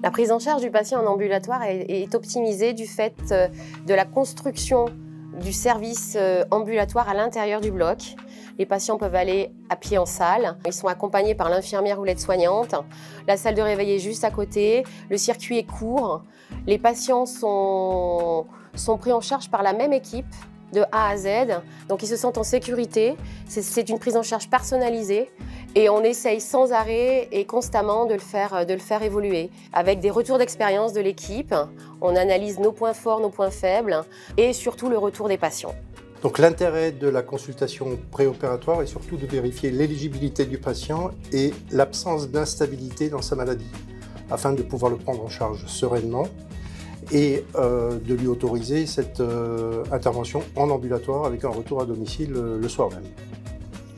La prise en charge du patient en ambulatoire est optimisée du fait de la construction du service ambulatoire à l'intérieur du bloc. Les patients peuvent aller à pied en salle. Ils sont accompagnés par l'infirmière ou l'aide-soignante. La salle de réveil est juste à côté. Le circuit est court. Les patients sont pris en charge par la même équipe de A à Z. Donc ils se sentent en sécurité. C'est une prise en charge personnalisée. Et on essaye sans arrêt et constamment de le faire évoluer. Avec des retours d'expérience de l'équipe, on analyse nos points forts, nos points faibles et surtout le retour des patients. Donc l'intérêt de la consultation préopératoire est surtout de vérifier l'éligibilité du patient et l'absence d'instabilité dans sa maladie, afin de pouvoir le prendre en charge sereinement et de lui autoriser cette intervention en ambulatoire avec un retour à domicile le soir même.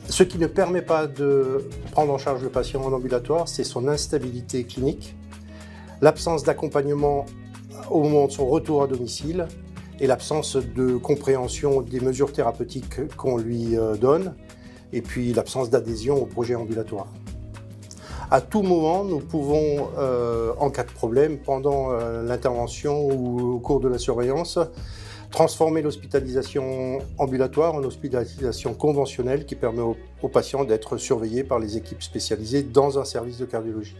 Ce qui ne permet pas de prendre en charge le patient en ambulatoire, c'est son instabilité clinique, l'absence d'accompagnement au moment de son retour à domicile et l'absence de compréhension des mesures thérapeutiques qu'on lui donne, et puis l'absence d'adhésion au projet ambulatoire. À tout moment, nous pouvons, en cas de problème, pendant l'intervention ou au cours de la surveillance, transformer l'hospitalisation ambulatoire en hospitalisation conventionnelle qui permet aux patients d'être surveillés par les équipes spécialisées dans un service de cardiologie.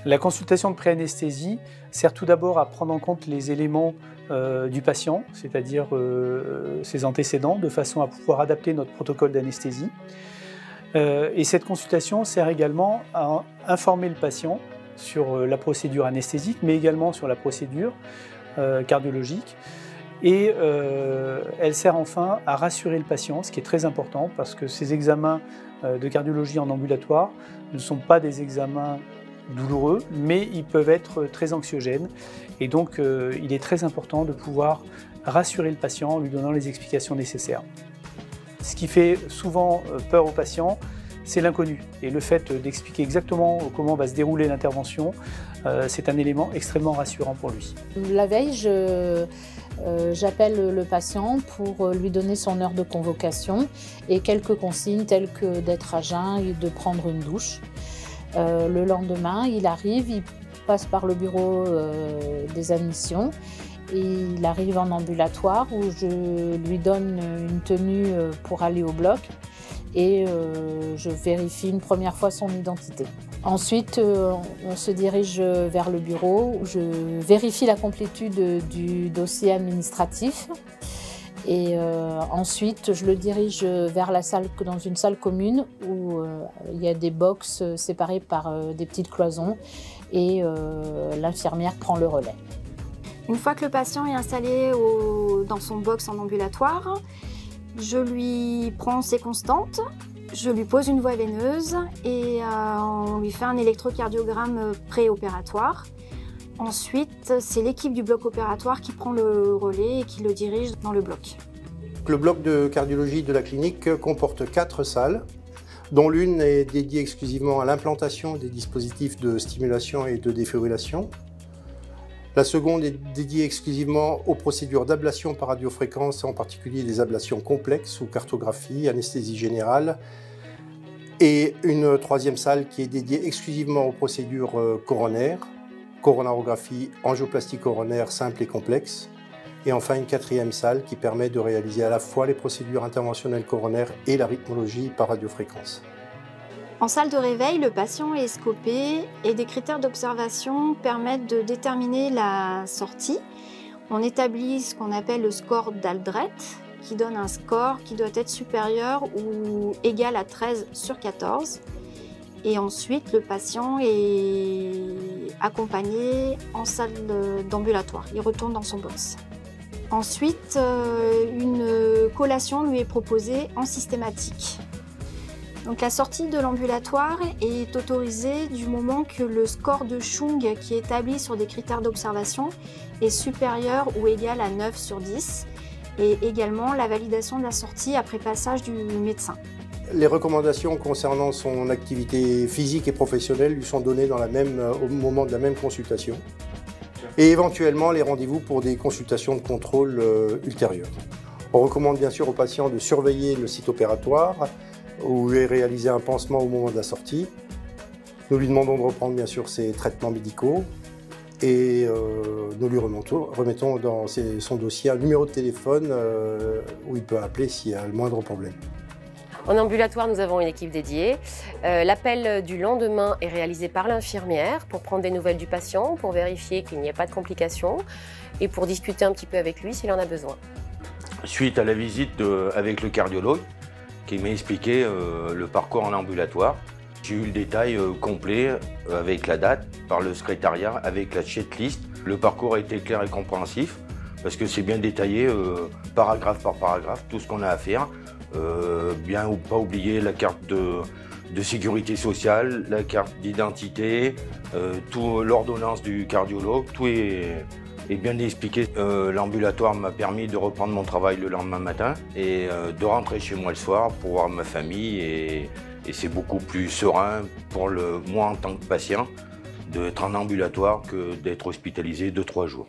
La consultation de pré-anesthésie sert tout d'abord à prendre en compte les éléments du patient, c'est-à-dire ses antécédents, de façon à pouvoir adapter notre protocole d'anesthésie. Et cette consultation sert également à informer le patient sur la procédure anesthésique, mais également sur la procédure cardiologique. Et elle sert enfin à rassurer le patient, ce qui est très important parce que ces examens de cardiologie en ambulatoire ne sont pas des examens douloureux, mais ils peuvent être très anxiogènes. Et donc, il est très important de pouvoir rassurer le patient en lui donnant les explications nécessaires. Ce qui fait souvent peur aux patients, c'est l'inconnu. Et le fait d'expliquer exactement comment va se dérouler l'intervention, c'est un élément extrêmement rassurant pour lui. La veille, j'appelle le patient pour lui donner son heure de convocation et quelques consignes telles que d'être à jeun et de prendre une douche. Le lendemain, il arrive, il passe par le bureau des admissions et il arrive en ambulatoire où je lui donne une tenue pour aller au bloc et je vérifie une première fois son identité. Ensuite, on se dirige vers le bureau où je vérifie la complétude du dossier administratif. Et ensuite, je le dirige vers la salle, dans une salle commune où il y a des box séparées par des petites cloisons et l'infirmière prend le relais. Une fois que le patient est installé dans son box en ambulatoire, je lui prends ses constantes, je lui pose une voie veineuse et on lui fait un électrocardiogramme préopératoire. Ensuite, c'est l'équipe du bloc opératoire qui prend le relais et qui le dirige dans le bloc. Le bloc de cardiologie de la clinique comporte 4 salles, dont l'une est dédiée exclusivement à l'implantation des dispositifs de stimulation et de défibrillation. La seconde est dédiée exclusivement aux procédures d'ablation par radiofréquence, en particulier des ablations complexes ou cartographie, anesthésie générale. Et une troisième salle qui est dédiée exclusivement aux procédures coronaires, coronarographie, angioplastie coronaire simple et complexe. Et enfin une quatrième salle qui permet de réaliser à la fois les procédures interventionnelles coronaires et la rythmologie par radiofréquence. En salle de réveil, le patient est scopé et des critères d'observation permettent de déterminer la sortie. On établit ce qu'on appelle le score d'Aldrett, qui donne un score qui doit être supérieur ou égal à 13 sur 14. Et ensuite, le patient est accompagné en salle d'ambulatoire. Il retourne dans son box. Ensuite, une collation lui est proposée en systématique. Donc la sortie de l'ambulatoire est autorisée du moment que le score de Chung qui est établi sur des critères d'observation est supérieur ou égal à 9 sur 10 et également la validation de la sortie après passage du médecin. Les recommandations concernant son activité physique et professionnelle lui sont données au moment de la même consultation et éventuellement les rendez-vous pour des consultations de contrôle ultérieures. On recommande bien sûr aux patients de surveiller le site opératoire où est réalisé un pansement au moment de la sortie. Nous lui demandons de reprendre bien sûr ses traitements médicaux et nous lui remettons dans son dossier un numéro de téléphone où il peut appeler s'il y a le moindre problème. En ambulatoire, nous avons une équipe dédiée. L'appel du lendemain est réalisé par l'infirmière pour prendre des nouvelles du patient, pour vérifier qu'il n'y ait pas de complications et pour discuter un petit peu avec lui s'il en a besoin. Suite à la visite avec le cardiologue qui m'a expliqué le parcours en ambulatoire, j'ai eu le détail complet avec la date par le secrétariat, avec la checklist. Le parcours a été clair et compréhensif parce que c'est bien détaillé paragraphe par paragraphe, tout ce qu'on a à faire. Bien ou pas oublier la carte de sécurité sociale, la carte d'identité, l'ordonnance du cardiologue, tout est bien expliqué. L'ambulatoire m'a permis de reprendre mon travail le lendemain matin et de rentrer chez moi le soir pour voir ma famille et c'est beaucoup plus serein pour moi en tant que patient d'être en ambulatoire que d'être hospitalisé 2-3 jours.